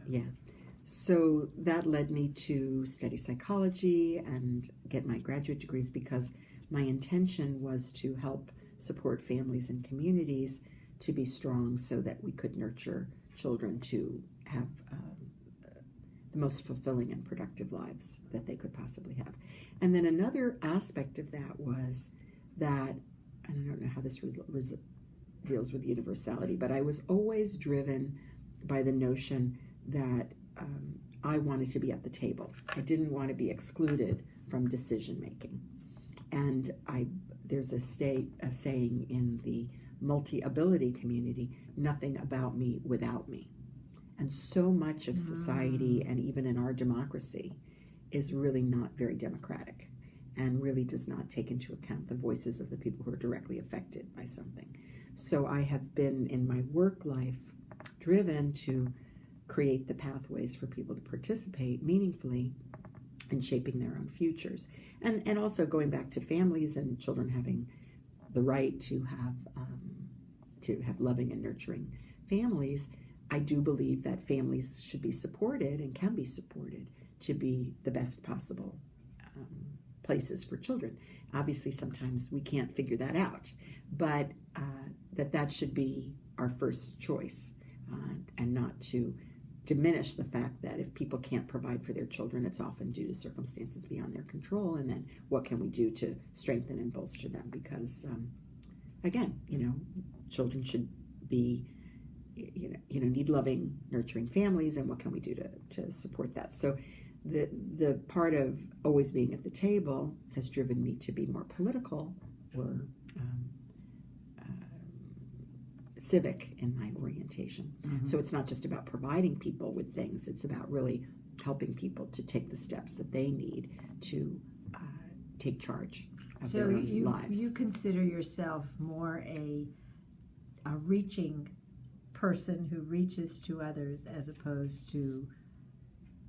Yeah. So that led me to study psychology and get my graduate degrees because my intention was to help support families and communities to be strong so that we could nurture children to have the most fulfilling and productive lives that they could possibly have. And then another aspect of that was that, and I don't know how this deals with universality, but I was always driven by the notion that I wanted to be at the table. I didn't want to be excluded from decision making. And there's a saying in the multi-ability community, nothing about me without me. And so much of society and even in our democracy is really not very democratic and really does not take into account the voices of the people who are directly affected by something. So I have been in my work life driven to create the pathways for people to participate meaningfully in shaping their own futures. And also going back to families and children having the right to have loving and nurturing families, I do believe that families should be supported and can be supported to be the best possible places for children. Obviously, sometimes we can't figure that out, but that should be our first choice, and not to diminish the fact that if people can't provide for their children, it's often due to circumstances beyond their control, and then what can we do to strengthen and bolster them? Because, again, children should be, need loving, nurturing families, and what can we do to support that? So the part of always being at the table has driven me to be more political or civic in my orientation. Mm-hmm. So it's not just about providing people with things, it's about really helping people to take the steps that they need to take charge of their own lives. You consider yourself more a reaching person who reaches to others as opposed to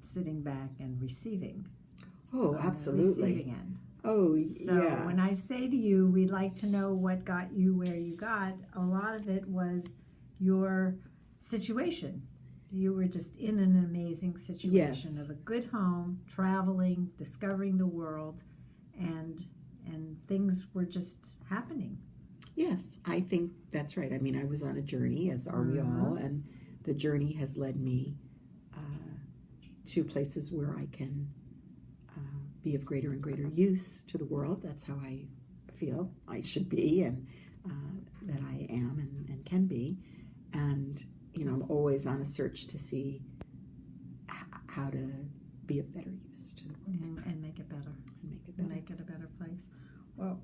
sitting back and receiving. Oh, absolutely. Receiving end. Oh, so yeah. When I say to you, we'd like to know what got you where you got, a lot of it was your situation. You were just in an amazing situation of a good home, traveling, discovering the world, and things were just happening. Yes, I think that's right. I mean, I was on a journey, as are we all, and the journey has led me to places where I can be of greater and greater use to the world. That's how I feel I should be, and that I am and can be. And, I'm always on a search to see how to be of better use to the world. And make it better. And make it better. Make it a better place. Well,